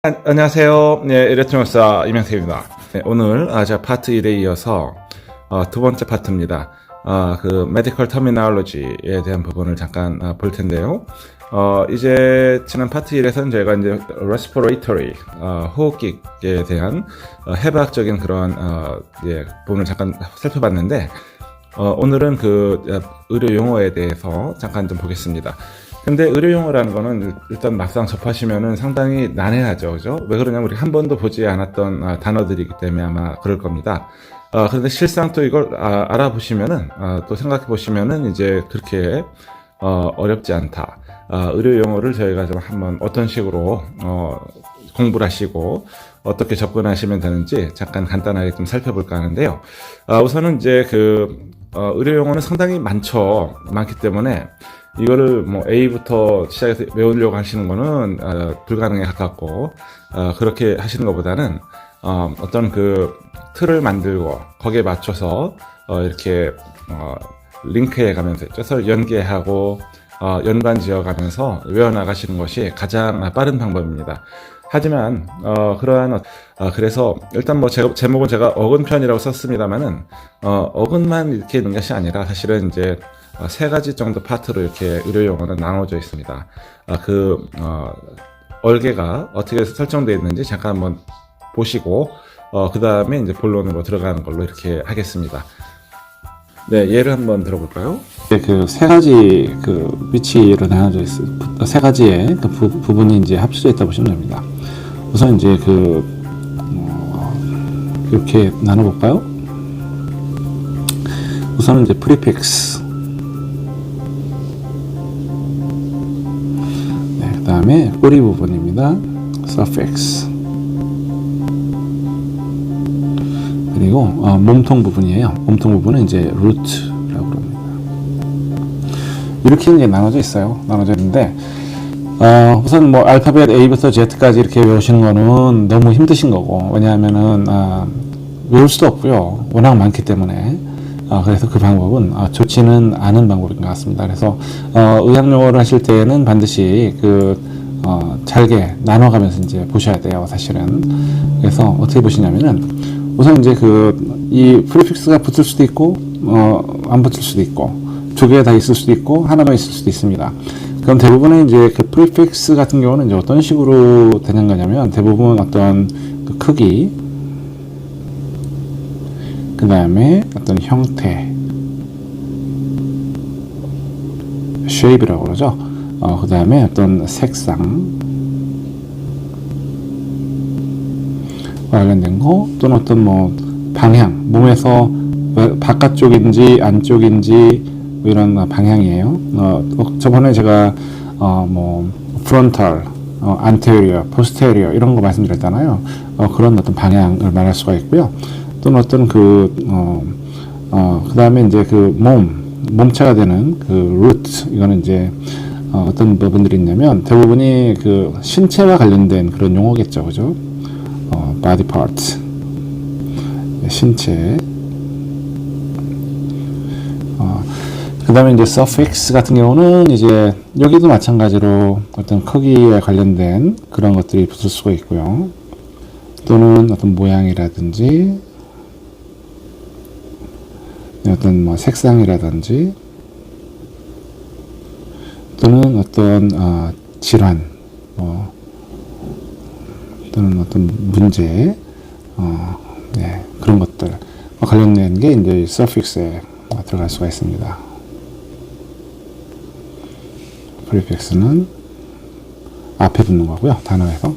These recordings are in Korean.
안녕하세요. 네, 일렉트로닉사 이명태입니다. 네, 오늘 제가 파트 1에 이어서 두 번째 파트입니다. 그 메디컬 터미널로지에 대한 부분을 잠깐 볼 텐데요. 이제 지난 파트 1에서는 저희가 이제 respiratory 호흡기에 대한 해부학적인 그런 부분을 잠깐 살펴봤는데 오늘은 그 의료 용어에 대해서 잠깐 좀 보겠습니다. 근데 의료 용어라는 거는 일단 막상 접하시면은 상당히 난해하죠, 그죠? 왜 그러냐면 우리 한 번도 보지 않았던 단어들이기 때문에 아마 그럴 겁니다. 그런데 실상 또 이걸 알아보시면은 또 생각해 보시면은 이제 그렇게 어렵지 않다. 의료 용어를 저희가 좀 한번 어떤 식으로 공부를 하시고 어떻게 접근하시면 되는지 잠깐 간단하게 좀 살펴볼까 하는데요. 우선은 이제 의료 용어는 상당히 많기 때문에 이거를 뭐 A부터 시작해서 외우려고 하시는 거는 불가능에 가깝고 그렇게 하시는 것보다는 어떤 그 틀을 만들고 거기에 맞춰서 이렇게 링크해 가면서 서로 연계하고 연관 지어 가면서 외워나가시는 것이 가장 빠른 방법입니다. 하지만 그래서 일단 뭐 제목은 제가 어근편이라고 썼습니다만은 어근만 이렇게 있는 것이 아니라 사실은 이제 세 가지 정도 파트로 이렇게 의료 용어는 나눠져 있습니다. 얼개가 어떻게 설정되어 있는지 잠깐 한번 보시고 그 다음에 이제 본론으로 들어가는 걸로 이렇게 하겠습니다. 네, 예를 한번 들어볼까요? 그 세 가지 그 위치로 나눠져 있어. 세 가지의 그 부분이 이제 합쳐져 있다 보시면 됩니다. 우선 이제 이렇게 나눠볼까요? 우선은 이제 프리픽스. 네, 그 다음에 꼬리 부분입니다. suffix. 그리고 몸통 부분이에요. 몸통 부분은 이제 root라고 합니다. 이렇게 이제 나눠져 있어요. 나눠져 있는데 우선 뭐 알파벳 A부터 Z까지 이렇게 외우시는 거는 너무 힘드신 거고, 왜냐하면은 외울 수도 없고요. 워낙 많기 때문에. 그래서 그 방법은 좋지는 않은 방법인 것 같습니다. 그래서 의학 용어를 하실 때에는 반드시 잘게 나눠가면서 이제 보셔야 돼요, 사실은. 그래서 어떻게 보시냐면은 우선 이제 이 프리픽스가 붙을 수도 있고 안 붙을 수도 있고 두 개 다 있을 수도 있고 하나만 있을 수도 있습니다. 그럼 대부분의 이제 그 프리픽스 같은 경우는 이제 어떤 식으로 되는 거냐면 대부분 어떤 그 크기, 그 다음에 어떤 형태, shape이라고 그러죠. 그 다음에 어떤 색상 관련된 거, 또는 어떤 뭐 방향, 몸에서 바깥쪽인지 안쪽인지 뭐 이런 방향이에요. 저번에 제가 뭐 frontal, anterior, posterior 이런 거 말씀드렸잖아요. 그런 어떤 방향을 말할 수가 있고요. 또는 어떤 그 다음에 이제 몸체가 되는 root, 이거는 이제 어떤 부분들이 있냐면 대부분이 신체와 관련된 그런 용어겠죠, 그죠? body part, 신체. 그 다음에 이제 suffix 같은 경우는 이제 여기도 마찬가지로 어떤 크기에 관련된 그런 것들이 붙을 수가 있고요. 또는 어떤 모양이라든지 어떤 뭐 색상이라든지 또는 어떤 질환 또는 어떤 문제 그런 것들 관련된 게 이제 suffix에 들어갈 수가 있습니다. 프리픽스는 앞에 붙는 거고요, 단어에서.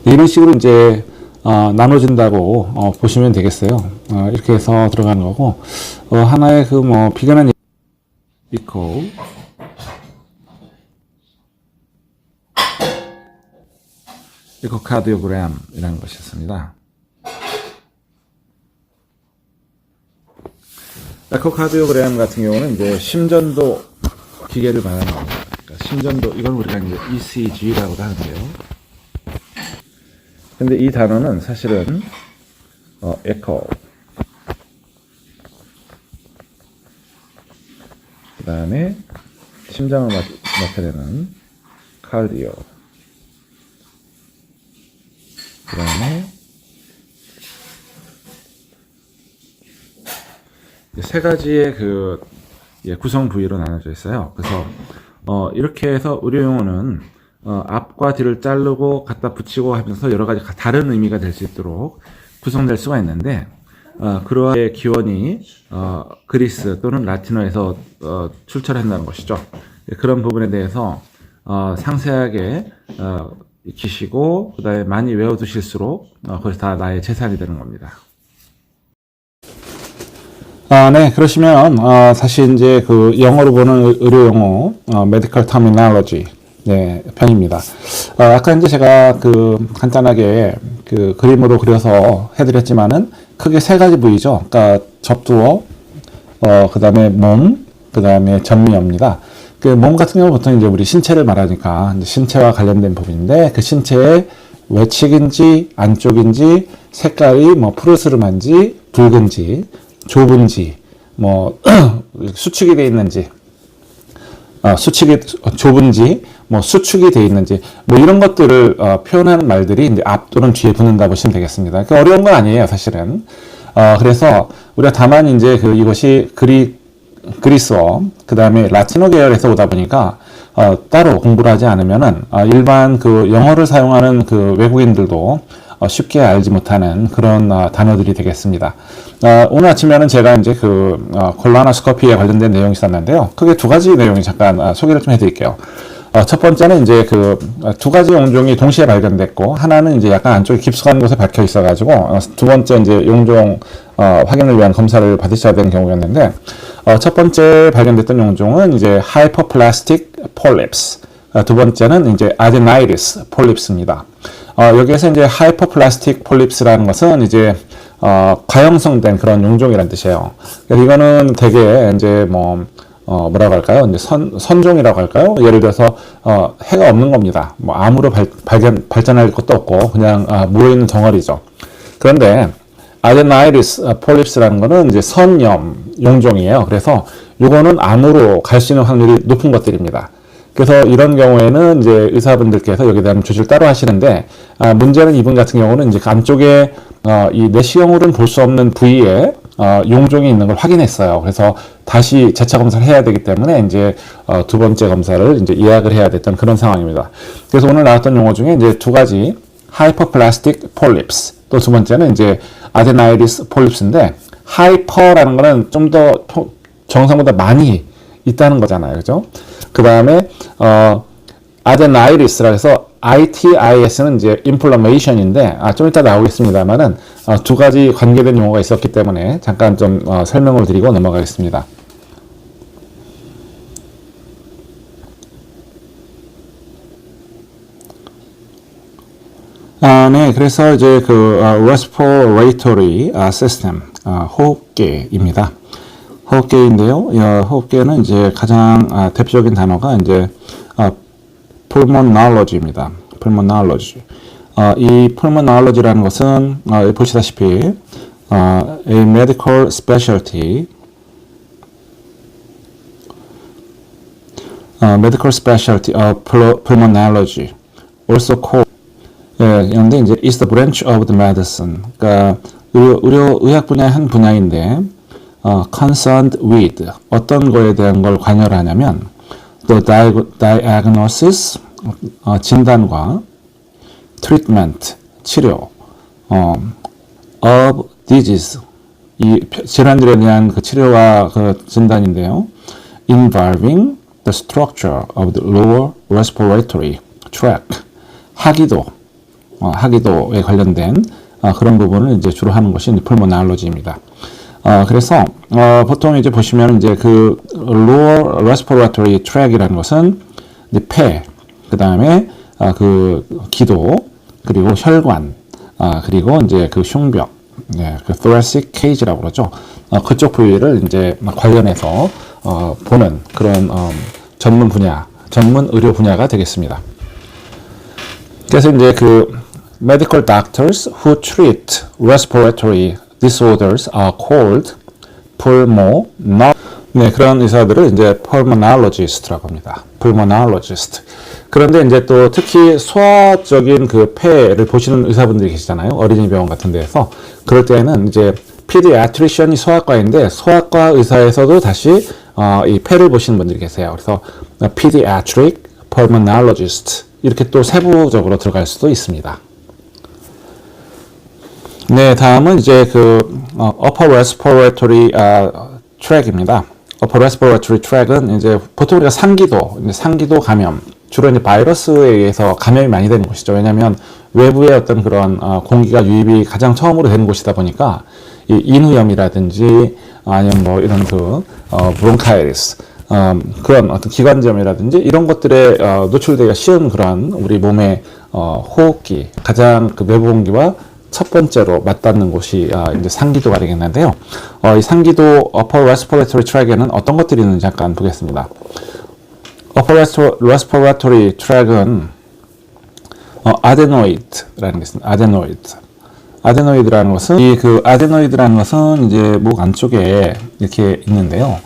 이런 식으로 이제 나눠진다고 보시면 되겠어요. 이렇게 해서 들어가는 거고, 하나의 비근한 echo, 에코카디오그램이라는 것이었습니다. 에코카디오그램 같은 경우는 이제 심전도 기계를 말하는 겁니다. 그러니까 심전도, 이걸 우리가 이제 ECG라고도 하는데요. 근데 이 단어는 사실은 에코, 그 다음에 심장을 맡게 되는 카디오, 그다음에 세 가지의 그 구성 부위로 나눠져 있어요. 그래서 이렇게 해서 의료 용어는 앞과 뒤를 자르고 갖다 붙이고 하면서 여러 가지 다른 의미가 될 수 있도록 구성될 수가 있는데 그러한 기원이 그리스 또는 라틴어에서 출처한다는 것이죠. 그런 부분에 대해서 상세하게 익히시고 그다음에 많이 외워두실수록 그것이 다 나의 재산이 되는 겁니다. 네, 그러시면, 사실 이제 그 영어로 보는 의료 용어, medical terminology, 네, 편입니다. 아까 이제 제가 그 간단하게 그 그림으로 그려서 해드렸지만은 크게 세 가지 부위죠. 그러니까 접두어, 그 다음에 몸, 그 다음에 전미엽니다. 그 몸 같은 경우 보통 이제 우리 신체를 말하니까 이제 신체와 관련된 부분인데 그 신체의 외측인지 안쪽인지 색깔이 뭐 푸르스름한지 붉은지 좁은지, 뭐, 수축이 되어 있는지, 수축이 좁은지, 뭐, 수축이 되어 있는지, 뭐, 이런 것들을, 표현하는 말들이 이제 앞 또는 뒤에 붙는다 보시면 되겠습니다. 그 어려운 건 아니에요, 사실은. 그래서 우리가 다만 이제 이것이 그리스어, 그 다음에 라틴어 계열에서 오다 보니까, 따로 공부를 하지 않으면은, 일반 그 영어를 사용하는 그 외국인들도 쉽게 알지 못하는 그런 단어들이 되겠습니다. 오늘 아침에는 제가 이제 콜로노스코피에 관련된 내용이 있었는데요. 크게 두 가지 내용이 잠깐 소개를 좀 해드릴게요. 첫 번째는 이제 두 가지 용종이 동시에 발견됐고, 하나는 이제 약간 안쪽에 깊숙한 곳에 박혀 있어가지고, 두 번째 이제 용종 확인을 위한 검사를 받으셔야 되는 경우였는데, 첫 번째 발견됐던 용종은 이제 Hypoplastic Polyps, 두 번째는 이제 Adenitis Polyps입니다. 여기에서 이제 Hypoplastic Polyps라는 것은 이제 과형성된 그런 용종이라는 뜻이에요. 그래서 이거는 되게 이제 뭐라고 할까요? 이제 선종이라고 할까요? 예를 들어서 해가 없는 겁니다. 뭐 암으로 발전할 것도 없고 그냥 모여있는 덩어리죠. 그런데 Adenitis Polyps라는 거는 이제 선염 용종이에요. 그래서 요거는 암으로 갈 수 있는 확률이 높은 것들입니다. 그래서 이런 경우에는 이제 의사분들께서 여기에 대한 조치를 따로 하시는데, 문제는 이분 같은 경우는 이제 안쪽에, 이 내시경으로는 볼 수 없는 부위에, 용종이 있는 걸 확인했어요. 그래서 다시 재차 검사를 해야 되기 때문에 이제, 두 번째 검사를 이제 예약을 해야 됐던 그런 상황입니다. 그래서 오늘 나왔던 용어 중에 이제 두 가지, Hypoplastic Polyps, 또 두 번째는 이제 Adenitis Polyps인데, Hyper라는 거는 좀 더 정상보다 많이 있다는 거잖아요. 그죠? 그 다음에, adenitis라 해서 ITIS는 이제 inflammation인데, 좀 이따 나오겠습니다만은, 두 가지 관계된 용어가 있었기 때문에 잠깐 좀 설명을 드리고 넘어가겠습니다. 네, 그래서 이제 respiratory system, 호흡계입니다. 호흡계인데요. 호흡계는 이제 가장 대표적인 단어가 이제 pulmonology입니다. pulmonology. 이 pulmonology라는 것은 보시다시피 a medical specialty, medical specialty of pulmonology, also called. 그런데 이제 is the branch of the medicine. 그러니까 의학 분야의 한 분야인데. concerned with 어떤 거에 대한 걸 관여를 하냐면 the diagnosis 진단과 treatment 치료 of disease 이 질환들에 대한 그 치료와 그 진단인데요. involving the structure of the lower respiratory tract 하기도에 관련된 그런 부분을 이제 주로 하는 것이 pulmonology입니다. 그래서 보통 이제 보시면 이제 그 lower respiratory tract이라는 것은 이제 폐, 그 다음에 그 기도, 그리고 혈관, 그리고 이제 그 흉벽, 그 thoracic cage라고 그러죠. 그쪽 부위를 이제 관련해서 보는 그런 전문 의료 분야가 되겠습니다. 그래서 이제 그 medical doctors who treat respiratory disorders are called pulmonologists. 네, 그런 의사들을 이제 pulmonologist라고 합니다. pulmonologist. 그런데 이제 또 특히 소아적인 그 폐를 보시는 의사분들이 계시잖아요. 어린이병원 같은 데에서. 그럴 때에는 이제 pediatrician이 소아과인데 소아과 의사에서도 다시 이 폐를 보시는 분들이 계세요. 그래서 pediatric pulmonologist 이렇게 또 세부적으로 들어갈 수도 있습니다. 네, 다음은 이제 그 upper respiratory tract입니다. upper respiratory tract은 이제 보통 우리가 상기도 감염, 주로 이제 바이러스에 의해서 감염이 많이 되는 곳이죠. 왜냐하면 외부의 어떤 그런 공기가 유입이 가장 처음으로 되는 곳이다 보니까 이 인후염이라든지 아니면 뭐 이런 그 브론카이티스 그런 어떤 기관지염이라든지 이런 것들에 노출되기가 쉬운 그런 우리 몸의 호흡기 가장 그 외부 공기와 첫 번째로 맞닿는 곳이 이제 상기도가 되겠는데요. 이 상기도 upper respiratory tract에는 어떤 것들이 있는지 잠깐 보겠습니다. upper respiratory tract은 adenoid라는 게 있습니다. 아데노이드라는 것은 이 그 아데노이드라는 것은 이제 목 안쪽에 이렇게 있는데요.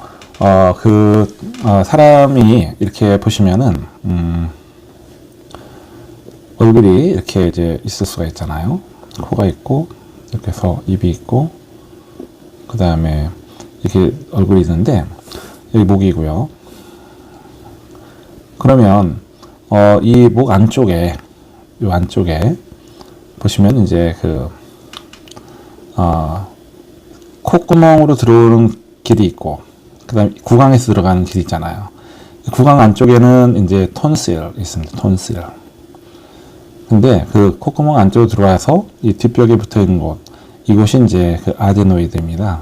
사람이 이렇게 보시면은 얼굴이 이렇게 이제 있을 수가 있잖아요. 코가 있고 이렇게 해서 입이 있고 그 다음에 이렇게 얼굴이 있는데 여기 목이고요. 그러면 이 목 안쪽에 이 안쪽에 보시면 이제 그 콧구멍으로 들어오는 길이 있고 그 다음에 구강에서 들어가는 길이 있잖아요. 구강 안쪽에는 이제 톤실 있습니다. 톤실. 근데 그 콧구멍 안쪽으로 들어와서 이 뒷벽에 붙어 있는 곳, 이곳이 이제 그 아데노이드입니다.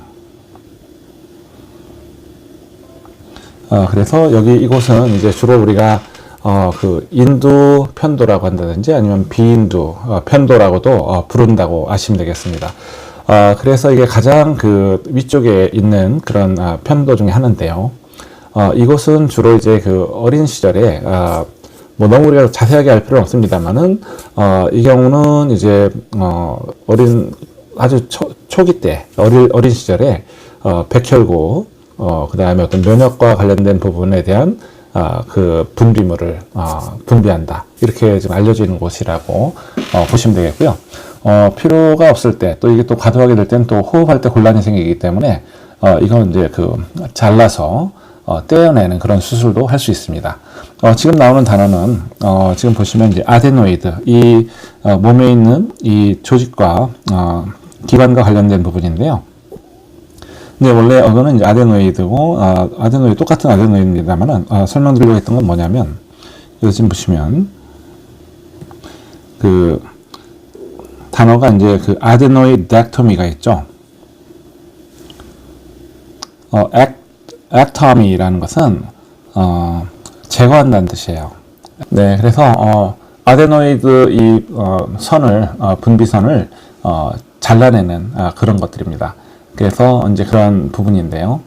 그래서 여기 이곳은 이제 주로 우리가 그 인두 편도라고 한다든지 아니면 비인두 편도라고도 부른다고 아시면 되겠습니다. 그래서 이게 가장 그 위쪽에 있는 그런 편도 중에 하나인데요. 이곳은 주로 이제 그 어린 시절에 뭐 너무 우리가 자세하게 알 필요는 없습니다만은 이 경우는 이제 아주 초기 때 어린 시절에 백혈구 그 다음에 어떤 면역과 관련된 부분에 대한 그 분비물을 분비한다 이렇게 좀 알려지는 곳이라고 보시면 되겠고요. 필요가 없을 때 또 이게 또 과도하게 될 때는 또 호흡할 때 곤란이 생기기 때문에 이건 이제 그 잘라서 떼어내는 그런 수술도 할 수 있습니다. 지금 나오는 단어는 지금 보시면 이제 아데노이드 이 몸에 있는 이 조직과 기관과 관련된 부분인데요. 근데 원래 이거는 이제 아데노이드고 아데노이드 똑같은 아데노이드입니다만은 설명드리려고 했던 건 뭐냐면 여기 지금 보시면 그 단어가 이제 그 아데노이덱토미가 있죠. 액토미라는 것은 제거한다는 뜻이에요. 네, 그래서 아데노이드 이 선을 분비선을 잘라내는 그런 것들입니다. 그래서 이제 그런 부분인데요.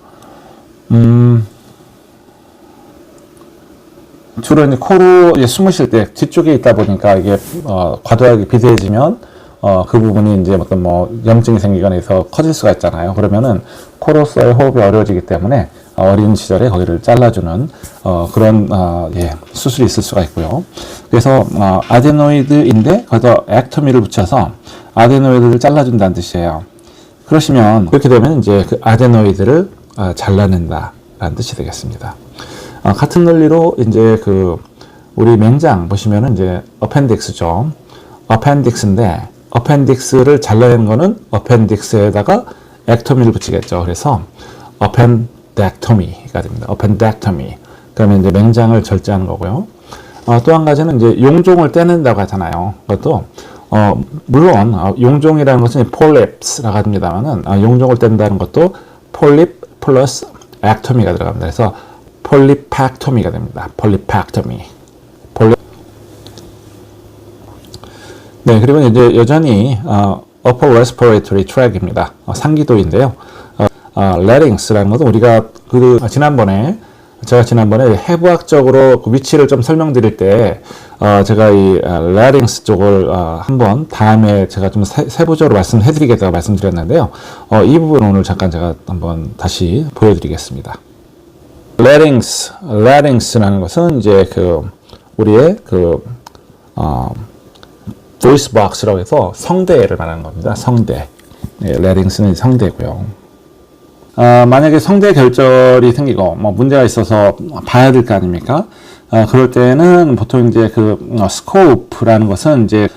주로 이제 코로 이제 숨을 쉴 때 뒤쪽에 있다 보니까 이게 과도하게 비대해지면 그 부분이 이제 어떤 뭐 염증이 생기거나 해서 커질 수가 있잖아요. 그러면은 코로서의 호흡이 어려워지기 때문에 어린 시절에 거기를 잘라주는 그런 수술이 있을 수가 있고요. 그래서 아데노이드인데 거기서 액토미를 붙여서 아데노이드를 잘라준다는 뜻이에요. 그러시면 그렇게 되면 이제 그 아데노이드를 잘라낸다라는 뜻이 되겠습니다. 같은 논리로 이제 그 우리 맹장 보시면은 이제 어펜딕스죠. 어펜딕스인데 어펜딕스를 잘라내는 거는 어펜딕스에다가 액토미를 붙이겠죠. 그래서 어펜덱토미가 됩니다. 어펜덱토미. 그러면 이제 맹장을 절제하는 거고요. 또 한 가지는 이제 용종을 떼낸다고 하잖아요. 그것도 물론 용종이라는 것은 폴립스라고 합니다만은 용종을 뗀다는 것도 폴립 플러스 액토미가 들어갑니다. 그래서 폴리팩토미가 됩니다. 폴리팩토미. 네, 그리고 이제 여전히 upper respiratory tract입니다. 상기도인데요. larynx라는 것은 우리가 제가 지난번에 해부학적으로 그 위치를 좀 설명드릴 때 제가 이 larynx 쪽을 한번 다음에 제가 좀 세부적으로 말씀해드리겠다고 말씀드렸는데요. 이 부분 오늘 잠깐 제가 한번 다시 보여드리겠습니다. larynx라는 것은 이제 그 우리의 그 voice box라고 해서 성대를 말하는 겁니다. 성대. 예, larynx는 성대고요. 만약에 성대 결절이 생기고 뭐 문제가 있어서 봐야 될 거 아닙니까? 그럴 때는 보통 이제 그 스코프라는 것은 이제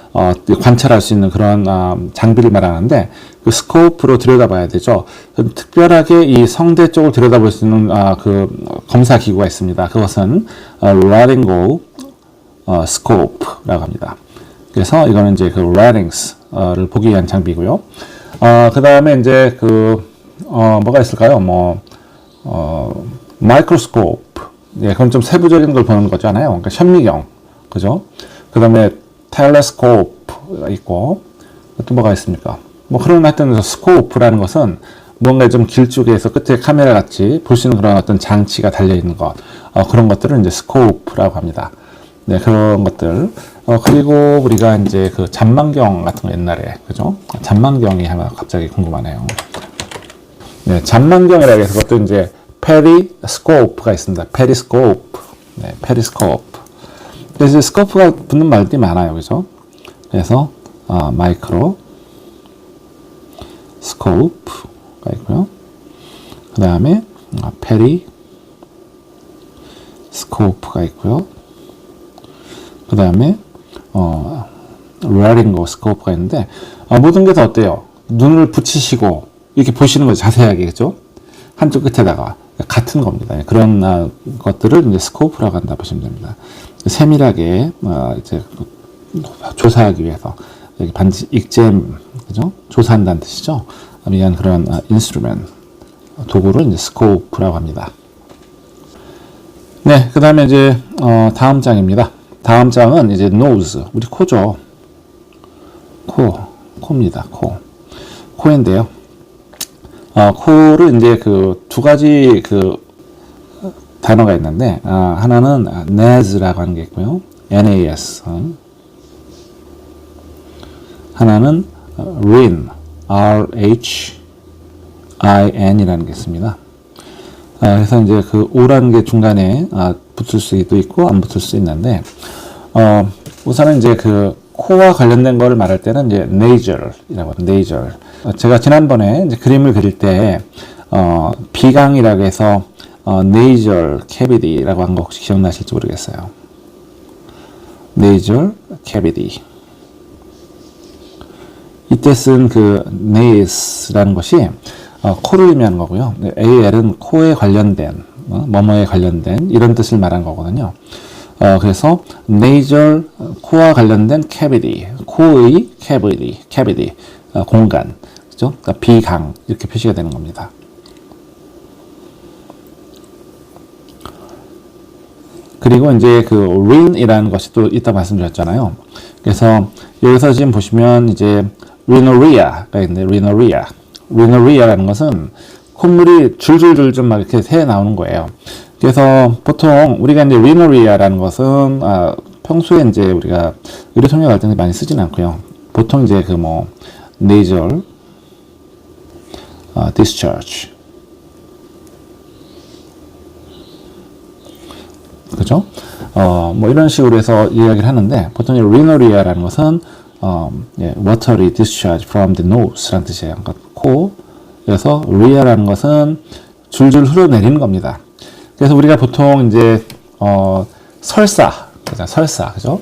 관찰할 수 있는 그런 장비를 말하는데 그 스코프로 들여다봐야 되죠. 특별하게 이 성대 쪽을 들여다볼 수 있는 그 검사 기구가 있습니다. 그것은 laryngoscope라고 합니다. 그래서 이거는 이제 그 larynx를 보기 위한 장비고요. 그 다음에 이제 뭐가 있을까요? 마이크로스코프. 예, 그건 좀 세부적인 걸 보는 거잖아요. 그러니까 현미경. 그죠? 그 다음에 텔레스코프가 있고, 또 뭐가 있습니까? 그런 하여튼 스코프라는 것은 뭔가 좀 길쭉해서 끝에 카메라 같이 볼 수 있는 그런 어떤 장치가 달려있는 것. 그런 것들을 이제 스코프라고 합니다. 네, 그런 것들. 그리고 우리가 이제 그 잠만경 같은 거 옛날에, 그죠? 잠만경이 하나 갑자기 궁금하네요. 네, 잠만경이라고 해서 그것도 이제 페리스코프가 있습니다. 페리스코프. 네, 페리스코프. 그래서 스코프가 붙는 말들이 많아요. 그죠? 그래서, 마이크로, 스코프가 있고요. 그 다음에, 페리스코프가 있고요. 그 다음에, 라링고스코프가 있는데, 모든 게 다 어때요? 눈을 붙이시고, 이렇게 보시는 거죠. 자세하게. 그죠? 한쪽 끝에다가. 같은 겁니다. 그런 것들을 이제 스코프라고 한다 보시면 됩니다. 세밀하게 이제 조사하기 위해서 여기 반드시 익잼, 그죠? 조사한다는 뜻이죠. 위한 그런 인스트루먼트 도구를 이제 스코프라고 합니다. 네, 그 다음에 이제 다음 장입니다. 다음 장은 이제 nose, 우리 코죠. 코입니다. 코인데요. 코를 이제 그 두 가지 그 단어가 있는데, 하나는 nas라고 하는 게 있고요. nas. 하나는 rhin, rhin이라는 게 있습니다. 그래서 이제 그 o라는 게 중간에 붙을 수도 있고 안 붙을 수 있는데, 우선은 이제 그 코와 관련된 거를 말할 때는 이제 nasal이라고 합니다. nasal. 제가 지난번에 이제 그림을 그릴 때 비강이라고 해서 nasal cavity라고 한 거 혹시 기억나실지 모르겠어요. nasal cavity. 이때 쓴 그 nas라는 것이 코를 의미하는 거고요. al은 코에 관련된, 뭐뭐에 관련된 이런 뜻을 말하는 거거든요. 그래서 nasal 코와 관련된 cavity, 코의 cavity, 공간, 그죠? 그러니까 비강 이렇게 표시가 되는 겁니다. 그리고 이제 그 rhin이라는 것이 또 있다 말씀드렸잖아요. 그래서 여기서 지금 보시면 이제 rhinorrhea가 있는데 rhinorrhea라는 것은 콧물이 줄줄줄 좀 막 이렇게 새 나오는 거예요. 그래서 보통 우리가 이제 rhinorrhea라는 것은 평소에 이제 우리가 의료통역 할 때 많이 쓰진 않고요. 보통 이제 그 nasal discharge, 그죠? 이런 식으로 해서 이야기를 하는데 보통 rhinorrhea라는 것은 watery discharge from the nose라는 뜻이에요. 그러니까 코에서 rhea라는 것은 줄줄 흘러내리는 겁니다. 그래서 우리가 보통 이제 설사, 그죠?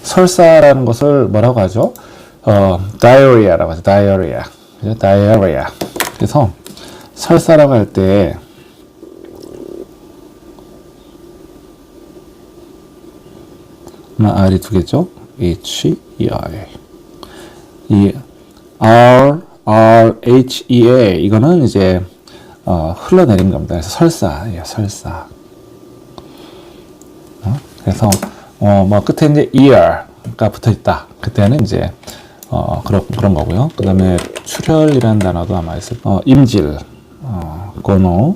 설사라는 것을 뭐라고 하죠? diarrhea라고 하죠. diarrhea. 그죠? diarrhea. 그래서 설사라고 할 때 R이 두 개죠? H-E-I. 이 R-H-E-A 이거는 이제 흘러내리는 겁니다. 그래서 설사예요. 설사. 그래서 끝에 이제 ER가 붙어 있다. 그때는 이제 그런 거고요. 그 다음에 출혈이라는 단어도 아마 있을 임질, 고노,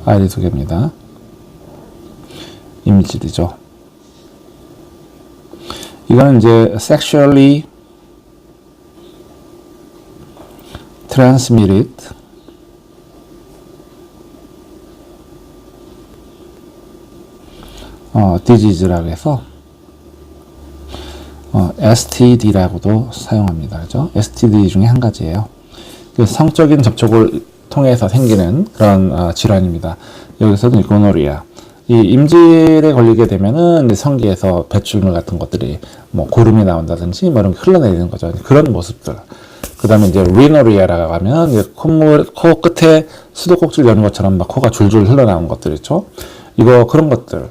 R이 두 개입니다. 임질이죠. 이거는 이제 sexually transmitted disease라고 해서 STD라고도 사용합니다. 그죠? STD 중에 한 가지예요. 그 성적인 접촉을 통해서 생기는 그런 질환입니다. 여기서는 고노리아. 이 임질에 걸리게 되면은 이제 성기에서 배출물 같은 것들이 뭐 고름이 나온다든지 뭐 이런 게 흘러내리는 거죠. 그런 모습들. 그 다음에 이제 리노리아라고 하면 이제 코 끝에 수도꼭지를 여는 것처럼 막 코가 줄줄 흘러나오는 것들 있죠. 이거 그런 것들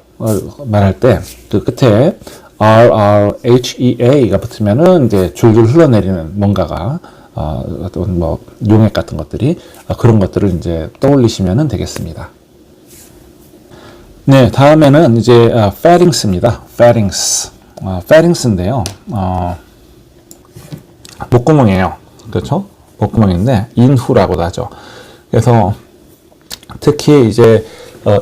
말할 때 그 끝에 RRHEA가 붙으면은 이제 줄줄 흘러내리는 뭔가가 어떤 뭐 용액 같은 것들이 그런 것들을 이제 떠올리시면 되겠습니다. 네, 다음에는 이제 pharynx입니다. pharynx. pharynx인데요. 목구멍이에요. 그렇죠? 목구멍인데 인후라고도 하죠. 그래서 특히 이제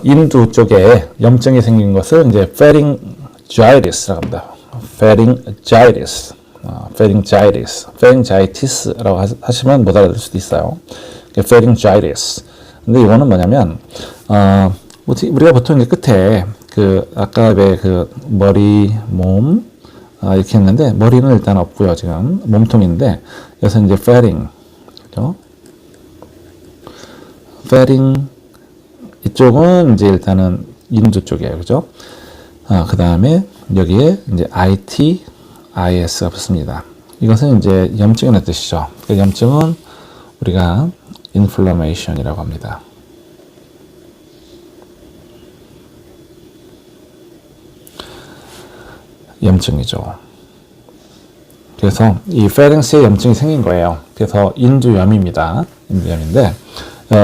인두 쪽에 염증이 생긴 것을 이제 pharyngitis라고 합니다. pharyngitis. pharyngitis라고 하시면 못 알아들 수도 있어요. pharyngitis. 근데 이거는 뭐냐면 우리가 보통 끝에 그 아까 왜 그 머리, 몸 이렇게 했는데 머리는 일단 없고요. 지금 몸통인데 여기서 이제 pharynx, 그죠? pharynx 이쪽은 이제 일단은 인두 쪽이에요, 그죠? 그 다음에 여기에 이제 IS가 붙습니다. 이것은 이제 염증이라는 뜻이죠. 그 염증은 우리가 inflammation이라고 합니다. 염증이죠. 그래서 이 pharynx에 염증이 생긴 거예요. 그래서 인두염입니다. 인두염인데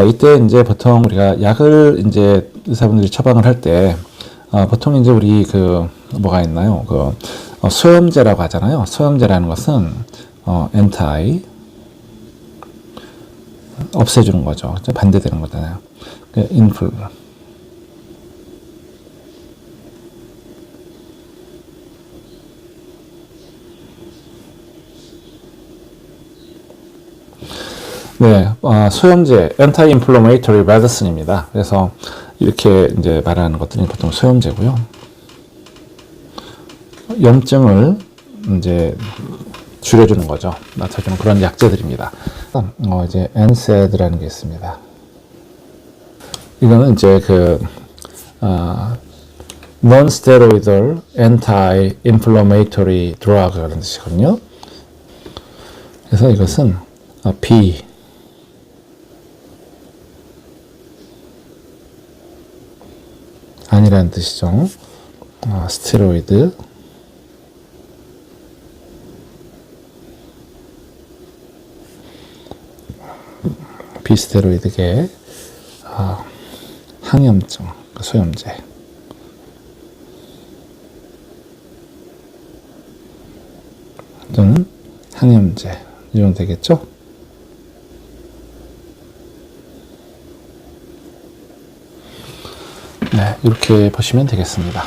이때 이제 보통 우리가 약을 이제 의사분들이 처방을 할 때 보통 이제 우리 그 뭐가 있나요? 그 소염제라고 하잖아요. 소염제라는 것은 anti 없애주는 거죠. 반대되는 거잖아요. 인플 네, 소염제, anti-inflammatory medicine입니다. 그래서 이렇게 이제 말하는 것들이 보통 소염제고요. 염증을 이제 줄여주는 거죠. 낮춰주는 그런 약제들입니다. 이제 NSAID라는 게 있습니다. 이거는 이제 그 non-steroidal anti-inflammatory drug라는 뜻이거든요. 그래서 이것은 B 아니라는 뜻이죠. 스테로이드 비스테로이드계 항염증 소염제 또는 항염제 이런 되겠죠. 네, 이렇게 보시면 되겠습니다.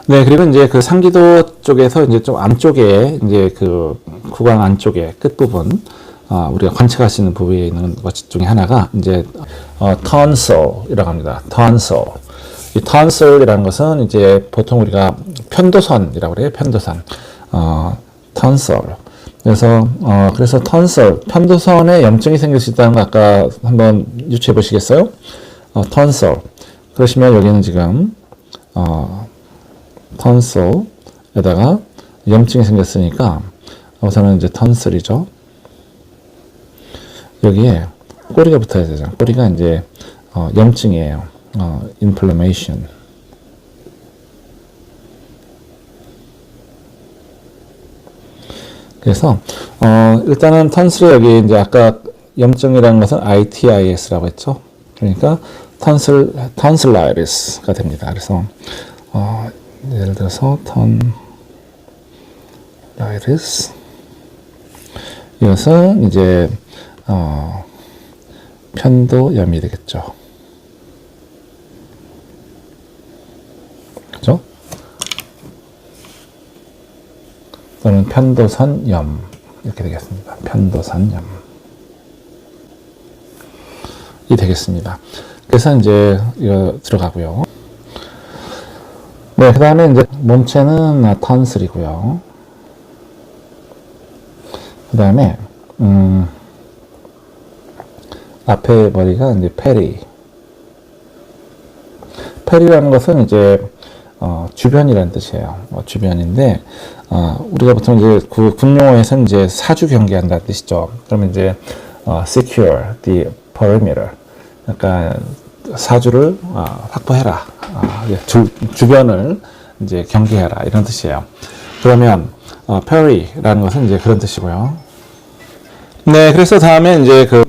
네, 그리고 이제 그 상기도 쪽에서 이제 좀 안쪽에 이제 그 구강 안쪽에 끝부분 우리가 관측할 수 있는 부위에 있는 것 중에 하나가 이제 tonsil이라고 합니다. tonsil. 이 tonsil이라는 것은 이제 보통 우리가 편도선이라고 그래요. 편도선. tonsil. 그래서 tonsil, 편도선에 염증이 생길 수 있다는 거 아까 한번 유추해 보시겠어요? tonsil. 그러시면 여기는 지금 tonsil에다가 염증이 생겼으니까 우선은 이제 tonsil이죠. 여기에 꼬리가 붙어야 되죠. 꼬리가 이제 염증이에요. inflammation. 그래서 일단은 턴슬이 여기 이제 아까 염증이라는 것은 ITIS라고 했죠. 그러니까 tonsillitis가 됩니다. 그래서 예를 들어서 tonsillitis 이것은 이제 편도염이 되겠죠. 그죠? 또는 편도선염 이렇게 되겠습니다. 편도선염 이 되겠습니다. 그래서 이제 이거 들어가고요. 네, 그 다음에 이제 몸체는 턴슬이고요. 그 다음에 앞에 머리가 이제 페리라는 것은 이제 주변이라는 뜻이에요. 주변인데 우리가 보통 이제 그 군용어에서는 이제 사주 경계한다는 뜻이죠. 그러면 이제 secure the perimeter, 그러니까 사주를 확보해라, 주변을 이제 경계해라 이런 뜻이에요. 그러면 peri라는 것은 이제 그런 뜻이고요. 네, 그래서 다음에 이제 그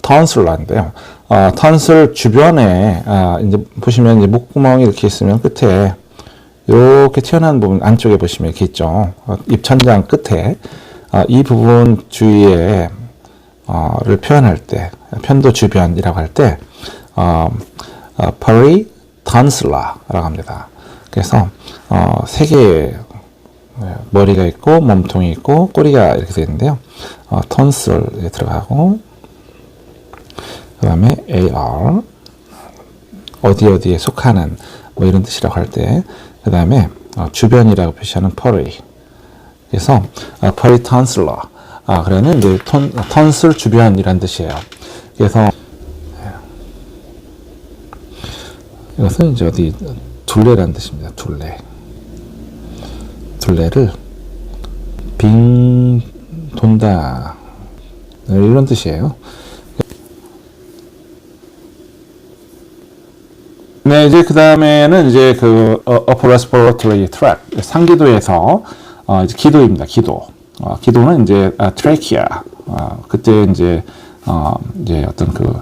턴슬라는데요. 턴슬 주변에 이제 보시면 이제 목구멍이 이렇게 있으면 끝에 이렇게 튀어나온 부분 안쪽에 보시면 이렇게 있죠. 입천장 끝에 이 부분 주위에 를 표현할 때, 편도 주변이라고 할 때 peritonsil라라고 합니다. 그래서 세 개의 머리가 있고 몸통이 있고 꼬리가 이렇게 되는데요. 턴슬에 들어가고, 그 다음에 AR 어디에 속하는 뭐 이런 뜻이라고 할 때, 그 다음에 주변이라고 표시하는 peri. 그래서 peritonsillar, 그러면 이제 턴슬 주변이란 뜻이에요. 그래서 이것은 이제 둘레라는 뜻입니다. 둘레를 빙 돈다 이런 뜻이에요. 네, 이제 그 다음에는 이제 그 upper respiratory tract, 상기도에서 이제 기도입니다. 기도는 이제 trachea, 그때 이제 어떤 그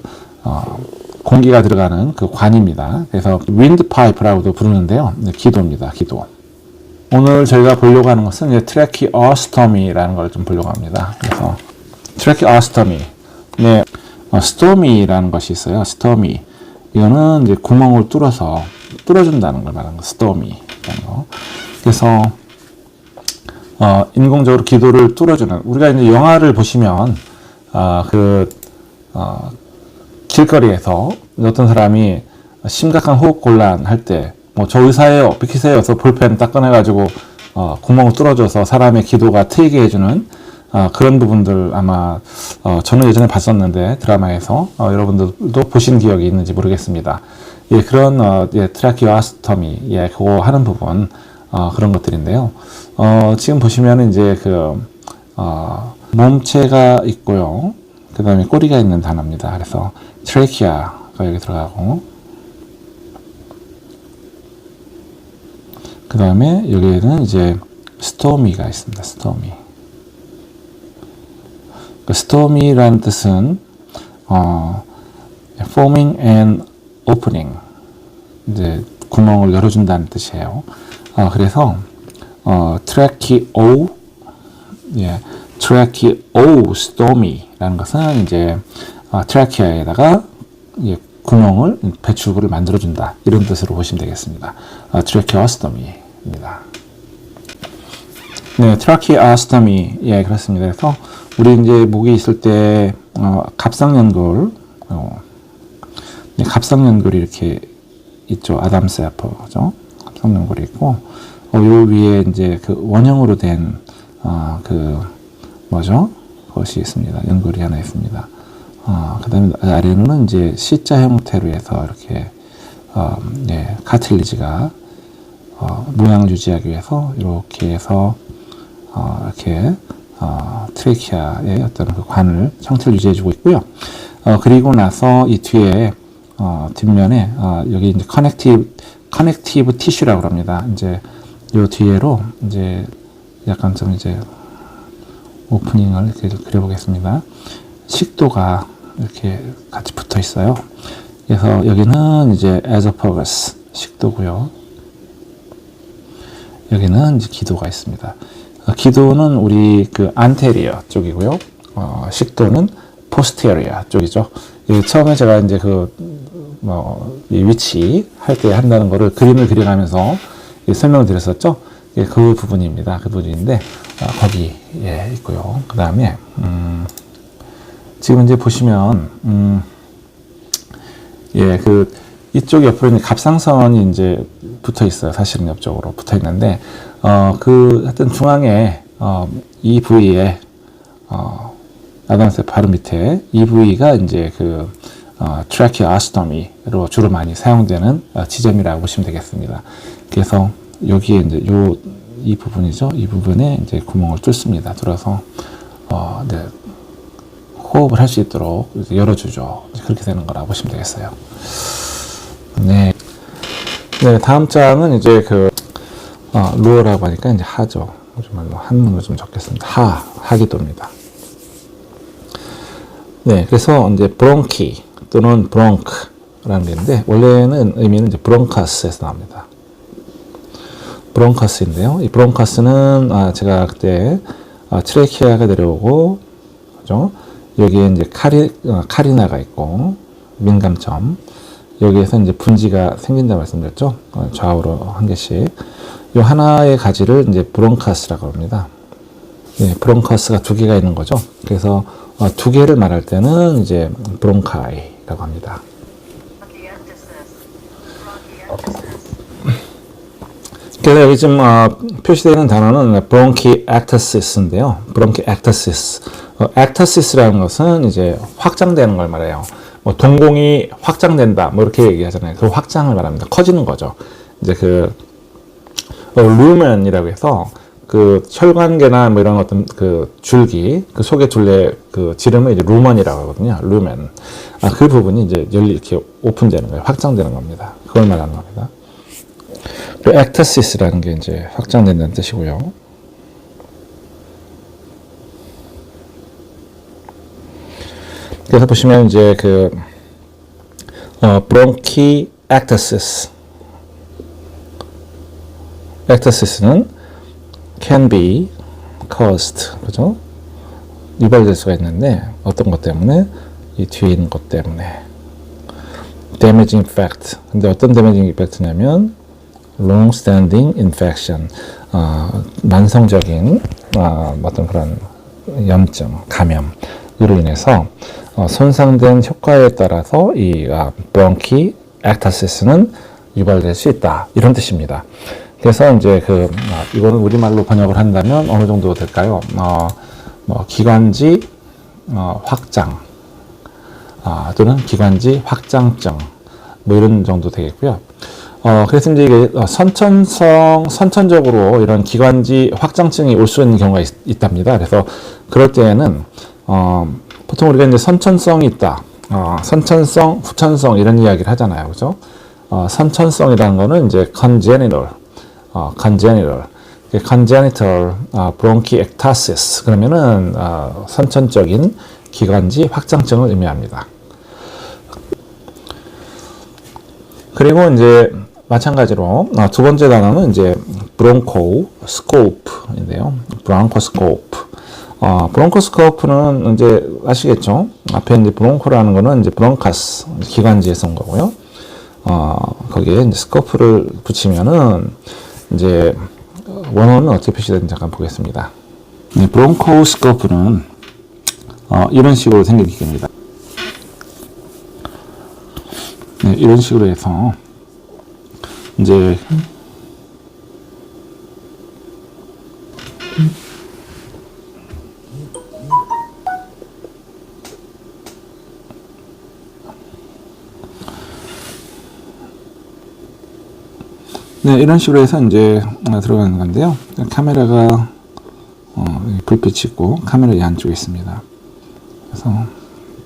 공기가 들어가는 그 관입니다. 그래서 windpipe라고도 부르는데요. 네, 기도입니다. 오늘 저희가 보려고 하는 것은 이제 tracheostomy라는 걸 좀 보려고 합니다. 그래서 tracheostomy, 네, stomy라는 것이 있어요. stomy, 이거는 이제 구멍을 뚫어준다는 걸 말하는 거, stomy라는 거. 그래서 인공적으로 기도를 뚫어주는, 우리가 이제 영화를 보시면 길거리에서 어떤 사람이 심각한 호흡 곤란 할 때, 뭐 저 의사예요, 비키세요, 그래서 볼펜 딱 꺼내가지고 구멍을 뚫어줘서 사람의 기도가 트이게 해주는 그런 부분들 아마 저는 예전에 봤었는데 드라마에서 여러분들도 보신 기억이 있는지 모르겠습니다. 예, 그런 트라키오스토미, 그거 하는 부분, 그런 것들인데요. 지금 보시면은 이제 몸체가 있고요. 그 다음에 꼬리가 있는 단어입니다. 그래서 트레키아가 여기 들어가고, 그 다음에 여기에는 이제 스토미가 있습니다. 스토미라는 뜻은 forming and opening, 이제 구멍을 열어준다는 뜻이에요. 그래서 tracheostomy라는 것은 이제 트라키아에다가 구멍을, 배출구를 만들어준다, 이런 뜻으로 보시면 되겠습니다. tracheostomy입니다. 네, tracheostomy, 그렇습니다. 그래서 우리 이제 목이 있을 때 갑상연골, 갑상연골이 이렇게 있죠. 아담스 애플죠. 갑상연골이 있고, 요 위에 이제 그 원형으로 된 그것이 있습니다. 연골이 하나 있습니다. 그 다음에 아래로는 이제 C자 형태로 해서 이렇게 카틸리지가 모양을 유지하기 위해서 이렇게 해서 이렇게 트레키아의 어떤 그 관을 형태를 유지해주고 있고요. 그리고 나서 이 뒤에 뒷면에 여기 이제 커넥티브 티슈라고 합니다. 이제 요 뒤에로 이제 약간 좀 이제 오프닝을 이렇게 그려보겠습니다. 식도가 이렇게 같이 붙어 있어요. 그래서 여기는 이제 esophagus, 식도고요. 여기는 이제 기도가 있습니다. 기도는 우리 그 anterior 쪽이고요. 식도는 posterior 쪽이죠. 처음에 제가 이제 이 위치 할 때 한다는 거를 그림을 그려가면서 설명을 드렸었죠. 그 부분입니다. 그 부분인데 거기에 있고요. 그 다음에 지금 이제 보시면 이쪽 옆으로 이제 갑상선이 이제 붙어 있어요. 사실은 옆쪽으로 붙어 있는데 하여튼 중앙에 이 부위에 아담스 바로 밑에 이 부위가 이제 트라키오스토미로 주로 많이 사용되는 지점이라고 보시면 되겠습니다. 그래서 여기에 이제 이 부분이죠. 이 부분에 이제 구멍을 뚫습니다. 뚫어서 네, 호흡을 할 수 있도록 열어주죠. 그렇게 되는 거라고 보시면 되겠어요. 네. 네, 다음 장은 이제 루어라고 하니까 이제 하죠. 정말로 한문으로 좀 적겠습니다. 하기도입니다. 네, 그래서 이제 브론키 또는 브롱크라는 게 있는데 원래는 의미는 이제 브론카스에서 나옵니다. 브론카스인데요. 이 브론카스는 제가 그때 트레키아가 내려오고 그죠? 여기에 이제 카리나가 있고 민감점 여기에서 이제 분지가 생긴다 말씀드렸죠. 좌우로 한 개씩. 이 하나의 가지를 이제 브론카스라고 합니다. 네, 브론카스가 두 개가 있는 거죠. 그래서 두 개를 말할 때는 이제 브론카이라고 합니다. 그래서 여기 지금 표시되어 있는 단어는 bronchiectasis인데요. bronchiectasis. ectasis라는 것은 이제 확장되는 걸 말해요. 뭐 동공이 확장된다, 뭐 이렇게 얘기하잖아요. 그 확장을 말합니다. 커지는 거죠. 이제 루멘이라고 해서 혈관계나 뭐 이런 어떤 줄기, 속의 둘레 지름을 이제 루먼이라고 하거든요. 루멘. 그 부분이 이제 이렇게 오픈되는 거예요. 확장되는 겁니다. 그걸 말하는 겁니다. 또 ectasis라는 게 이제 확장된다는 뜻이고요. 그래서 보시면 이제 bronchiectasis, ectasis는 can be caused, 그죠? 유발될 수가 있는데 어떤 것 때문에? 이 뒤에 있는 것 때문에. damaging effect. 근데 어떤 damaging effect냐면 long-standing infection, 만성적인 어떤 그런 염증, 감염으로 인해서 손상된 효과에 따라서 이 bronchiectasis는 유발될 수 있다. 이런 뜻입니다. 그래서 이제 이거는 우리말로 번역을 한다면 어느 정도 될까요? 기관지 확장, 또는 기관지 확장증, 뭐 이런 정도 되겠고요. 그래서 이제 이게 선천적으로 이런 기관지 확장증이 올 수 있는 경우가 있답니다. 그래서 그럴 때에는 보통 우리가 이제 선천성이 있다, 선천성, 후천성 이런 이야기를 하잖아요, 그죠? 선천성이라는 거는 이제 congenital bronchiectasis 그러면은 선천적인 기관지 확장증을 의미합니다. 그리고 이제 마찬가지로 두 번째 단어는 이제 bronchoscope인데요. bronchoscope는 이제 아시겠죠? 앞에 이제 broncho라는 거는 이제 bronchus 기관지에서 온 거고요. 거기에 이제 스코프를 붙이면은 이제 원어는 어떻게 표시되는지 잠깐 보겠습니다. 네, bronchoscope는 이런 식으로 생기게 됩니다. 네, 이런 식으로 해서 이제 네, 이런 식으로 해서 이제 들어가는 건데요. 카메라가 불빛이 있고 카메라 이 안쪽에 있습니다. 그래서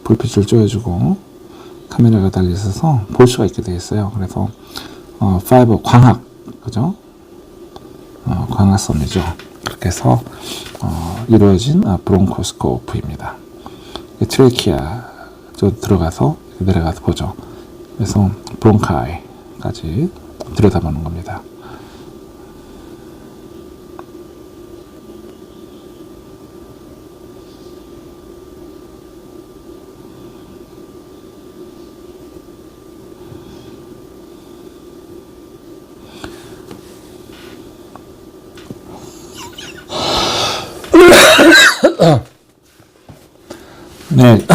불빛을 쬐어주고 카메라가 달려 있어서 볼 수가 있게 되어 있어요. 그래서 파이버 광학, 그죠? 광학선이죠. 그렇게 해서 이루어진 브론코스코프입니다. 트레키아 들어가서 내려가서 보죠. 그래서 브론카이까지 들여다보는 겁니다. 네.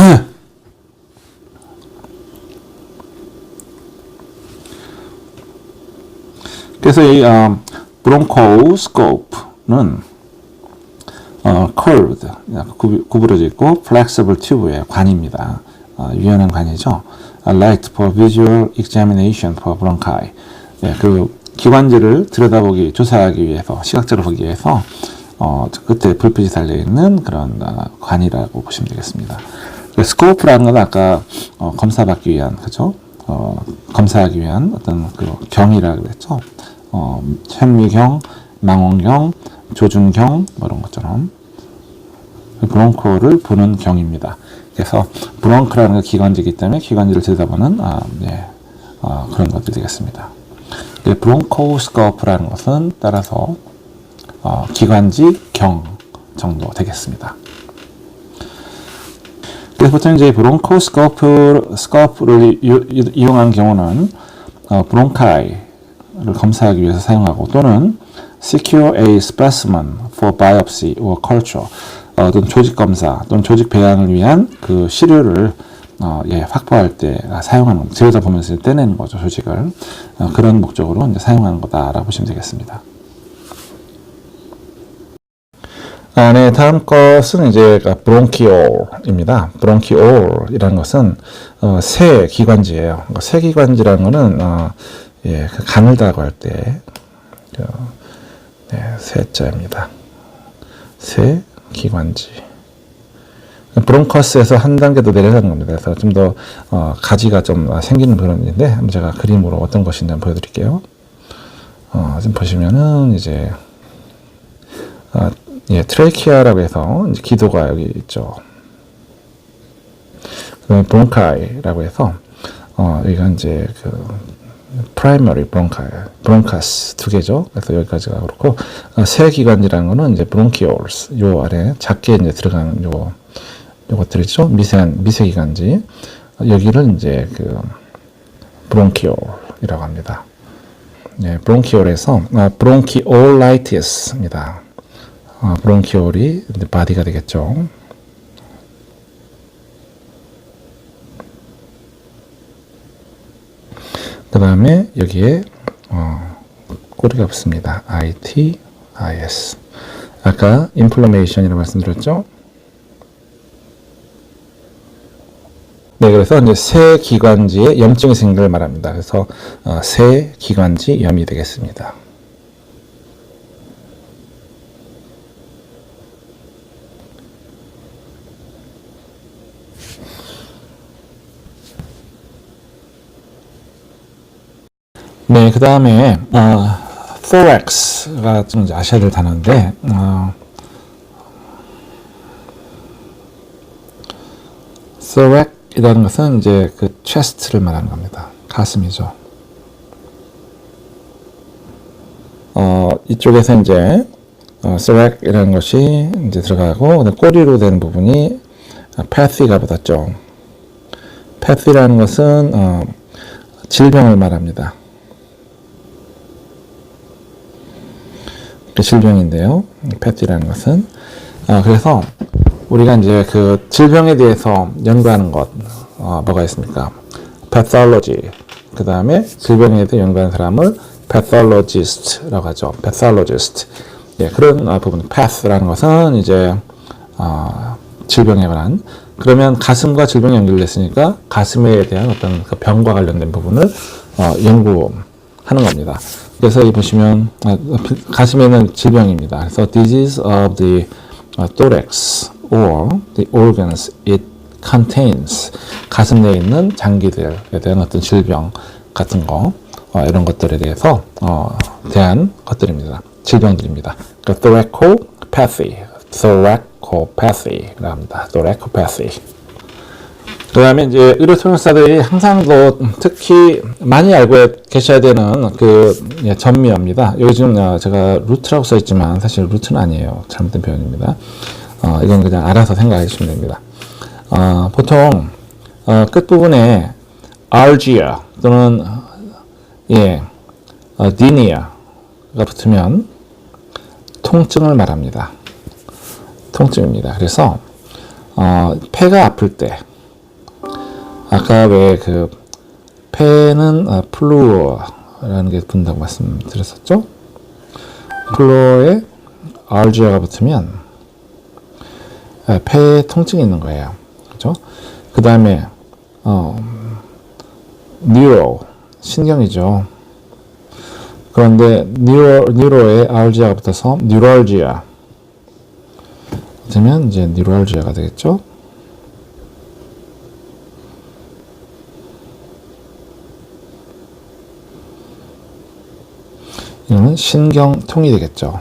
그래서 이 브론코스코프는 curved, 구부러져 있고 flexible tube의 관입니다. 유연한 관이죠. Light for visual examination for bronchi. 예, 그 기관지를 들여다보기, 조사하기 위해서, 시각적으로 보기 위해서 끝에 불빛이 달려 있는 그런 관이라고 보시면 되겠습니다. 스코프라는 건 아까 검사받기 위한, 그죠? 검사하기 위한 어떤 그 경이라고 그랬죠. 현미경, 망원경, 조준경 뭐 이런 것처럼 브론코를 보는 경입니다. 그래서 브론크라는 게 기관지이기 때문에 기관지를 들여다보는 그런 것들이 되겠습니다. 브론코스코프라는 것은 따라서 기관지 경 정도 되겠습니다. 그래서 보통 이제 브론코스코프를 이용한 경우는 브론카이를 검사하기 위해서 사용하고 또는 secure a specimen for biopsy or culture 어떤 조직 검사 또는 조직 배양을 위한 그 시료를 확보할 때 사용하는 들여다보면서 떼내는 거죠 조직을 그런 목적으로 이제 사용하는 거다라고 보시면 되겠습니다. 네, 다음 것은 이제 브론키올입니다. 브론키올이라는 것은 새 기관지예요. 새 기관지라는 것은 그 가늘다고 할 때 새자입니다. 새 기관지. 브론커스에서 한 단계 더 내려가는 겁니다. 그래서 좀 더 가지가 좀 생기는 그런 인데 한번 제가 그림으로 어떤 것인지 한번 보여드릴게요. 지금 보시면은 이제 트레키아라고 해서 이제 기도가 여기 있죠. 그다음에 브론카이라고 해서 여기가 이제 그 프라이머리 브론카스 두 개죠. 그래서 여기까지가 그렇고 새 기관지라는 거는 이제 브론키올스 요 아래 작게 이제 들어가는 요것들이죠. 미세 기관지 여기를 이제 그 브론키올이라고 합니다. 네, 브론키올에서 브론키올라이티스입니다. 브론키올이 바디가 되겠죠. 그 다음에 여기에 꼬리가 없습니다. ITIS. 아까 inflammation이라고 말씀드렸죠. 네, 그래서 이제 새 기관지에 염증이 생긴 걸 말합니다. 그래서 새 기관지염이 되겠습니다. 네, 그 다음에 thorax가 좀 이제 아셔야 될 단어인데 thorax이라는 것은 이제 그 chest를 말하는 겁니다. 가슴이죠. 이쪽에서 이제 thorax이라는 것이 이제 들어가고 꼬리로 된 부분이 pathy가 붙었죠. pathy라는 것은 질병을 말합니다. 그 질병인데요. 패티라는 것은 그래서 우리가 이제 그 질병에 대해서 연구하는 것 뭐가 있습니까? pathology. 그 다음에 질병에 대해서 연구하는 사람을 pathologist라고 하죠. pathologist. 예, 그런 부분. path라는 것은 이제 질병에 관한. 그러면 가슴과 질병이 연결됐으니까 가슴에 대한 어떤 그 병과 관련된 부분을 연구하는 겁니다. 그래서 이 보시면 가슴에는 질병입니다. 그래서 disease of the thorax or the organs it contains 가슴 내에 있는 장기들에 대한 어떤 질병 같은 거 이런 것들에 대해서 대한 것들입니다. 질병들입니다. 그러니까 thoracopathy라고 합니다. thoracopathy. 그 다음에 이제 의료 통역사들이 항상 특히 많이 알고 계셔야 되는 그 전미어입니다. 여기 지금 제가 루트라고 써있지만 사실 루트는 아니에요. 잘못된 표현입니다. 이건 그냥 알아서 생각해 주시면 됩니다. 보통 끝부분에 algia 또는 dynia가 붙으면 통증을 말합니다. 통증입니다. 그래서 폐가 아플 때, 아까 왜 그 폐는 플루어라는 게 붙는다고 말씀드렸었죠? 플루어에 알지아가 붙으면 폐에 통증이 있는 거예요. 그죠? 그 다음에 뉴로, 신경이죠. 그런데 뉴로에 알지아가 붙어서 뉴럴지아 붙으면 이제 뉴럴지아가 되겠죠. 이거는 신경통이 되겠죠.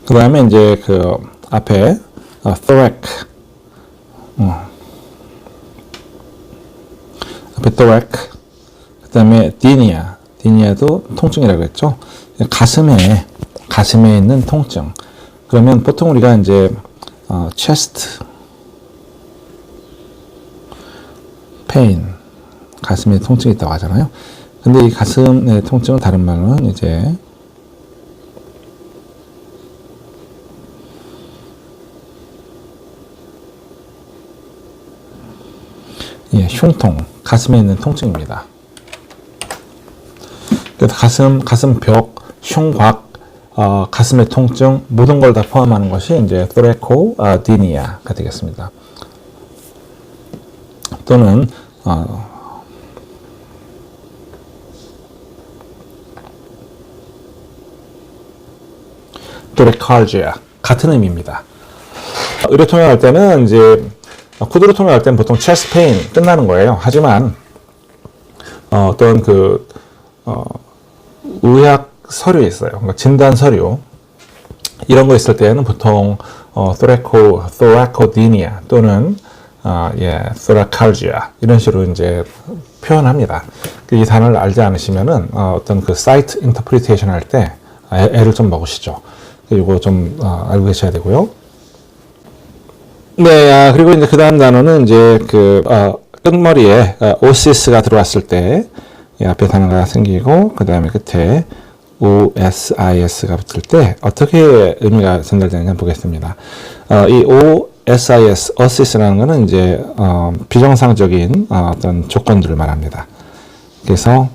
그 다음에 이제 그 앞에 thorax, 앞에 thorax, 그 다음에 dynia도 통증이라고 했죠. 가슴에 있는 통증. 그러면 보통 우리가 이제 chest pain, 가슴에 통증이 있다고 하잖아요. 근데 이 가슴의 통증은 다른 말로는 이제 흉통, 가슴에 있는 통증입니다. 그래서 가슴벽, 흉곽, 가슴의 통증 모든 걸 다 포함하는 것이 이제 thoracodynia가 되겠습니다. 또는 thoracardia 같은 의미입니다. 의료 통역할 때는 이제 구두로 통역할 때는 보통 chest pain 끝나는 거예요. 하지만 어떤 그 의학 서류에 있어요. 그러니까 진단 서류 이런 거 있을 때는 보통 thoracodynia 또는 thoracardia 이런 식으로 이제 표현합니다. 이 단어를 알지 않으시면은 어떤 그 사이트 인터프리테이션 할 때 애를 좀 먹으시죠. 이거 좀 알고 계셔야 되고요. 네, 그리고 이제 그 다음 단어는 이제 그 끝머리에 osis가 들어왔을 때 이 앞에 단어가 생기고 그 다음에 끝에 osis가 붙을 때 어떻게 의미가 전달되는지 한번 보겠습니다. 이 osis라는 거는 이제 비정상적인 어떤 조건들을 말합니다. 그래서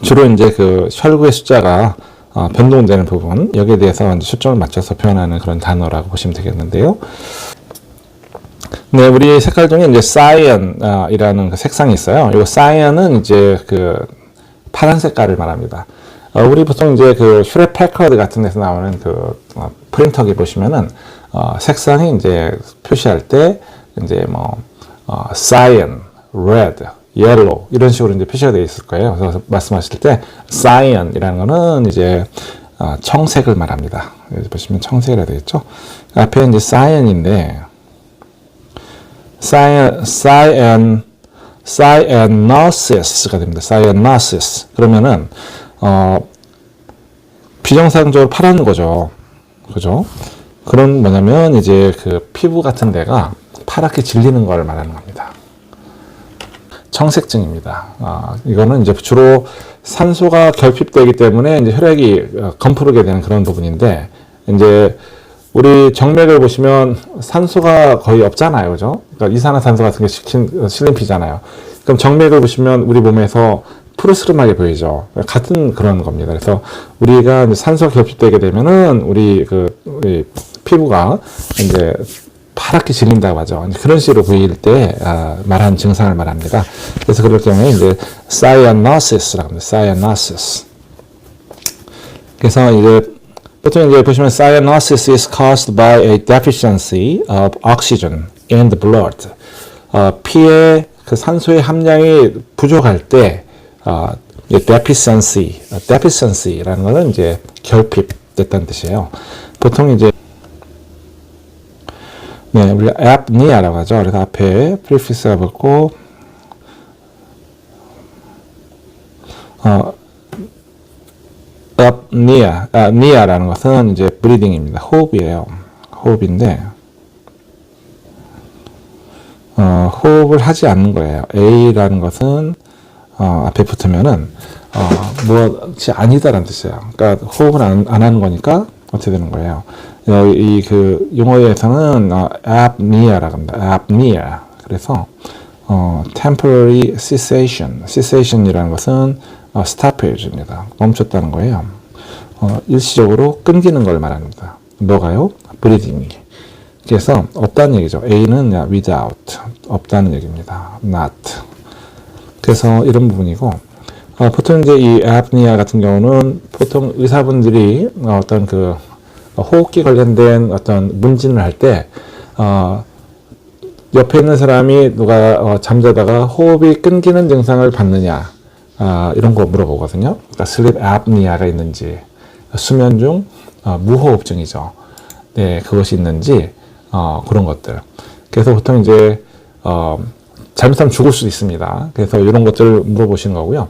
주로 이제 그 혈구의 숫자가 변동되는 부분, 여기에 대해서 이제 초점을 맞춰서 표현하는 그런 단어라고 보시면 되겠는데요. 네, 우리 색깔 중에 이제 cyan이라는 그 색상이 있어요. 이 cyan은 이제 그 파란 색깔을 말합니다. 우리 보통 이제 그 휴렛 패커드 같은 데서 나오는 그 프린터기 보시면은 색상이 이제 표시할 때 이제 뭐 cyan, red, yellow 이런 식으로 이제 표시가 되어 있을 거예요. 그래서 말씀하실 때 cyan이라는 거는 이제 청색을 말합니다. 여기 보시면 청색이라 되어 있죠. 앞에 이제 cyan인데 cyanosis가 됩니다. cyanosis. 그러면은 비정상적으로 파란 거죠. 그죠? 그런 뭐냐면 이제 그 피부 같은 데가 파랗게 질리는 걸 말하는 겁니다. 청색증입니다. 이거는 이제 주로 산소가 결핍되기 때문에 이제 혈액이 검푸르게 되는 그런 부분인데, 이제 우리 정맥을 보시면 산소가 거의 없잖아요. 그죠? 그러니까 이산화탄소 같은 게 실린 피잖아요. 그럼 정맥을 보시면 우리 몸에서 푸르스름하게 보이죠. 같은 그런 겁니다. 그래서 우리가 이제 산소가 결핍되게 되면은 우리 피부가 이제 파랗게 질린다고 하죠. 그런 식으로 보일 때 말하는 증상을 말합니다. 그래서 그럴 경우에 이제 cyanosis라고 합니다. cyanosis. 그래서 이제 보통 이제 보시면 cyanosis is caused by a deficiency of oxygen in the blood. 피에 그 산소의 함량이 부족할 때 deficiency라는 것은 이제 결핍됐다는 뜻이에요. 보통 이제 네, 우리가 apnea라고 하죠. 그래서 앞에 prefix가 붙고 apnea라는 것은 이제 breathing입니다. 호흡이에요. 호흡인데 호흡을 하지 않는 거예요. A라는 것은 앞에 붙으면은 무엇이 아니다라는 뜻이에요. 그러니까 호흡을 안 하는 거니까 어떻게 되는 거예요? 이 그 용어에서는 apnea라고 합니다. apnea. 그래서 temporary cessation이라는 것은 stoppage입니다. 멈췄다는 거예요. 일시적으로 끊기는 걸 말합니다. 뭐가요? breathing. 그래서 없다는 얘기죠. A는 without, 없다는 얘기입니다. not. 그래서 이런 부분이고, 보통 이제 이 apnea 같은 경우는 보통 의사분들이 어떤 그 호흡기 관련된 어떤 문진을 할 때, 옆에 있는 사람이 누가 잠자다가 호흡이 끊기는 증상을 받느냐, 이런 거 물어보거든요. 그러니까 sleep apnea가 있는지, 수면 중 무호흡증이죠. 네, 그것이 있는지, 그런 것들. 그래서 보통 이제, 잘못하면 죽을 수도 있습니다. 그래서 이런 것들을 물어보시는 거고요.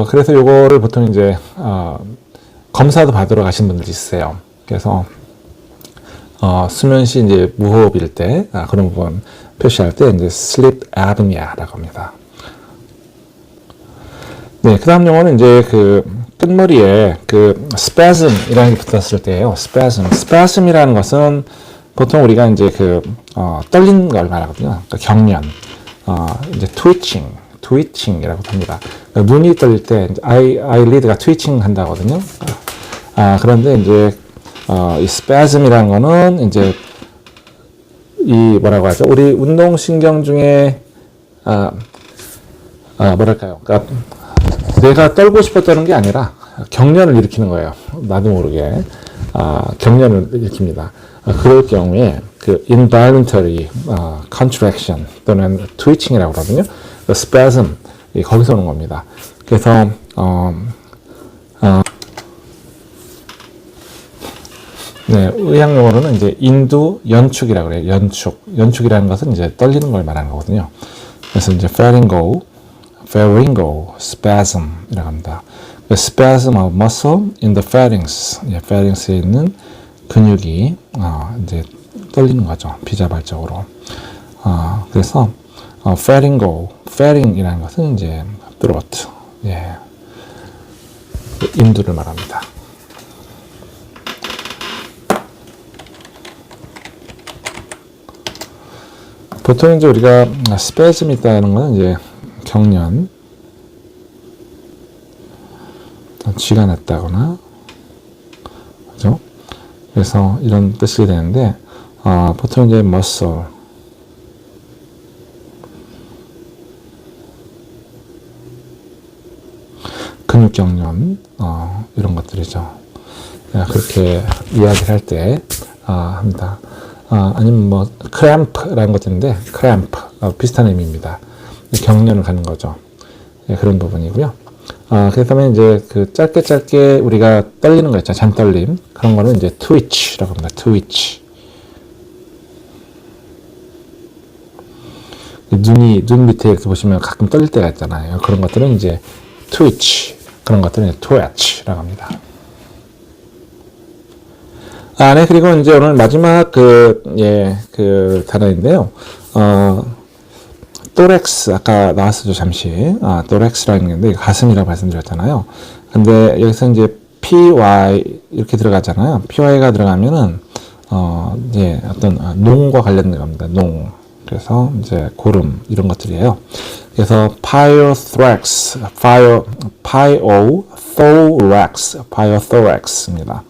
그래서 요거를 보통 이제, 검사도 받으러 가신 분들이 있어요. 그래서, 수면 시 이제 무호흡일 때, 그런 부분 표시할 때 이제 sleep apnea라고 합니다. 네, 그 다음 용어는 이제 그 끝머리에 그 spasm이라는 게 붙었을 때예요. spasm이라는 것은 보통 우리가 이제 그 떨리는 걸 말하거든요. 그러니까 경련, 이제 twitching이라고 합니다. 그러니까 눈이 떨릴 때 eyelid가 twitching 한다거든요. 그런데 이제 이 spasm이라는 거는 이제 이 뭐라고 하죠? 우리 운동신경 중에 뭐랄까요? 그러니까 내가 떨고 싶었다는 게 아니라 경련을 일으키는 거예요. 나도 모르게 경련을 일으킵니다. 그럴 경우에 그 involuntary contraction 또는 twitching이라고 그러거든요. 그 spasm 거기서 오는 겁니다. 그래서 네, 의학 용어로는 이제 인두 연축이라고 그래요. 연축이라는 것은 이제 떨리는 걸 말하는 거거든요. 그래서 이제 pharyngeal spasm이라고 합니다. The spasm of muscle in the pharynx. pharynx에 있는 근육이 이제 떨리는 거죠. 비자발적으로. 그래서 pharyng이라는 것은 이제 throat, 인두를 말합니다. 보통 이제 우리가 스페ազմ이 있다는 건 이제 경련, 쥐가 났다거나, 그죠? 그래서 이런 뜻이 되는데, 보통 이제 muscle, 근육 경련, 이런 것들이죠. 그렇게 이야기를 할 때, 합니다. 아니면 뭐 cramp라는 것도 있는데 cramp 비슷한 의미입니다. 경련을 가는 거죠. 그런 부분이고요. 그다음에 이제 그 짧게 우리가 떨리는 거 있잖아요. 잔떨림 그런 거는 이제 twitch라고 합니다. twitch. 눈 밑에 이렇게 보시면 가끔 떨릴 때가 있잖아요. 그런 것들은 이제 twitch. 그런 것들은 이제 twitch라고 합니다. 네, 그리고 이제 오늘 마지막 그 단어인데요. thorax, 아까 나왔었죠, 잠시. thorax라는 게 있는데, 가슴이라고 말씀드렸잖아요. 근데 여기서 이제 py, 이렇게 들어가잖아요. py가 들어가면은, 이제 어떤 농과 관련된 겁니다. 농. 그래서 이제 고름, 이런 것들이에요. 그래서 pyothorax입니다.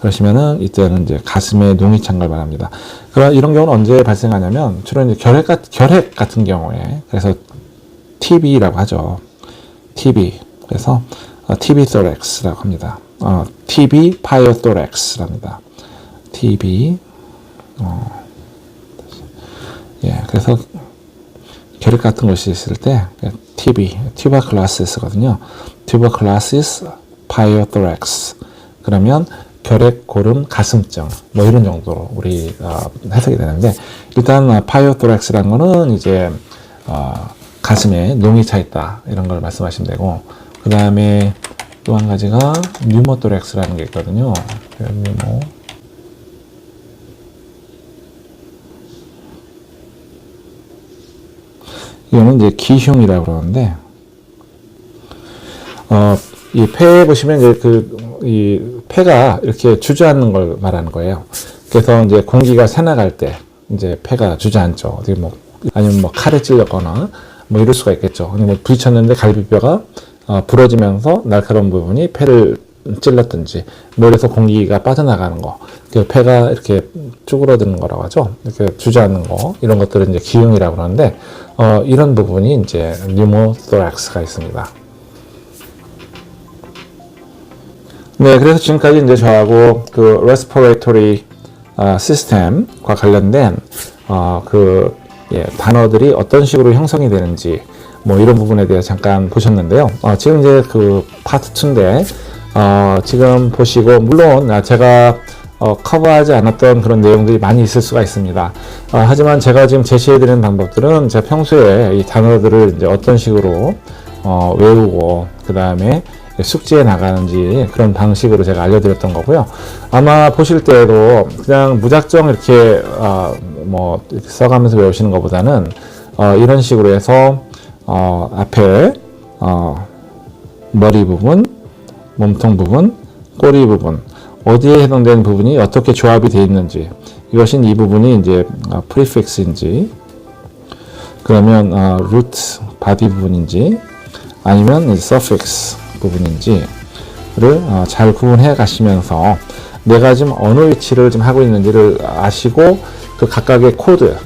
그러시면은 이때는 이제 가슴에 농이 찬 걸 말합니다. 그럼 이런 경우는 언제 발생하냐면 주로 이제 결핵 같은 경우에 그래서 TB라고 하죠. TB. 그래서 TB thorax라고 합니다. TB pyothorax랍니다. TB. 그래서 결핵 같은 것이 있을 때 TB, tuberculosis거든요. tuberculosis pyothorax. 그러면 결핵, 고름, 가슴증 뭐 이런 정도로 우리 해석이 되는데 일단 파이오토렉스라는 거는 이제 가슴에 농이 차 있다 이런 걸 말씀하시면 되고 그 다음에 또 한 가지가 뉴모토렉스라는 게 있거든요. 뉴모 이거는 이제 기흉이라고 그러는데 이 폐에 보시면 이제 이 폐가 이렇게 주저앉는 걸 말하는 거예요. 그래서 이제 공기가 새나갈 때 이제 폐가 주저앉죠. 어디 뭐 아니면 뭐 칼에 찔렸거나 뭐 이럴 수가 있겠죠. 뭐 부딪혔는데 갈비뼈가 부러지면서 날카로운 부분이 폐를 찔렀든지 뭐 이래서 공기가 빠져나가는 거, 그 폐가 이렇게 쭈그러드는 거라고 하죠. 이렇게 주저앉는 거, 이런 것들은 이제 기흉이라고 그러는데 이런 부분이 이제 pneumothorax가 있습니다. 네, 그래서 지금까지 이제 저하고 그 respiratory system과 관련된 단어들이 어떤 식으로 형성이 되는지 뭐 이런 부분에 대해 잠깐 보셨는데요. 지금 이제 그 파트 2인데 지금 보시고 물론 제가 커버하지 않았던 그런 내용들이 많이 있을 수가 있습니다. 하지만 제가 지금 제시해드리는 방법들은 제가 평소에 이 단어들을 이제 어떤 식으로 외우고 그 다음에 숙지해 나가는지 그런 방식으로 제가 알려드렸던 거고요. 아마 보실 때에도 그냥 무작정 이렇게 이렇게 써가면서 외우시는 것보다는 이런 식으로 해서 앞에 머리 부분, 몸통 부분, 꼬리 부분, 어디에 해당되는 부분이 어떻게 조합이 되어 있는지, 이것이 이 부분이 이제 prefix인지, 그러면 root 바디 부분인지, 아니면 suffix 부분인지를 잘 구분해 가시면서 내가 지금 어느 위치를 좀 하고 있는지를 아시고 그 각각의 코드,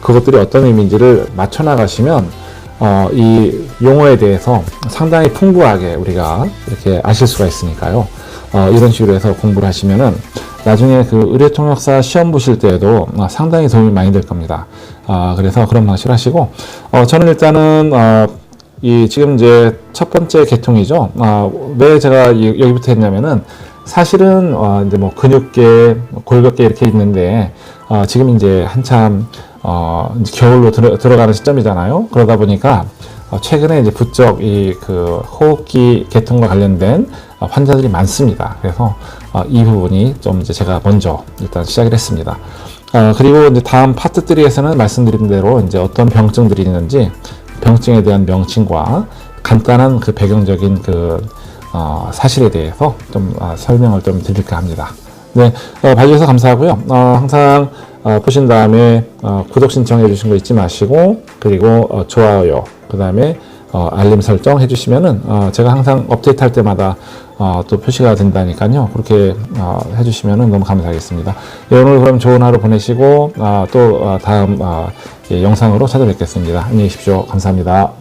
그것들이 어떤 의미인지를 맞춰 나가시면 이 용어에 대해서 상당히 풍부하게 우리가 이렇게 아실 수가 있으니까요. 이런 식으로 해서 공부를 하시면은 나중에 그 의료통역사 시험 보실 때에도 상당히 도움이 많이 될 겁니다. 그래서 그런 방식으로 하시고, 저는 일단은 지금 이제 첫 번째 계통이죠. 왜 제가 여기부터 했냐면은 사실은 이제 뭐 근육계, 골격계 이렇게 있는데 지금 이제 한참 이제 겨울로 들어가는 시점이잖아요. 그러다 보니까 최근에 이제 부쩍 그 호흡기 계통과 관련된 환자들이 많습니다. 그래서 이 부분이 좀 이제 제가 먼저 일단 시작을 했습니다. 그리고 이제 다음 파트 3에서는 말씀드린 대로 이제 어떤 병증들이 있는지 병증에 대한 명칭과 간단한 그 배경적인 그 사실에 대해서 좀 설명을 좀 드릴까 합니다. 네, 봐주셔서 감사하고요. 항상 보신 다음에 구독 신청해 주신 거 잊지 마시고, 그리고 좋아요, 그 다음에 알림 설정 해주시면은 제가 항상 업데이트 할 때마다 또 표시가 된다니까요. 그렇게 해주시면은 너무 감사하겠습니다. 오늘 그럼 좋은 하루 보내시고 또 다음 영상으로 찾아뵙겠습니다. 안녕히 계십시오. 감사합니다.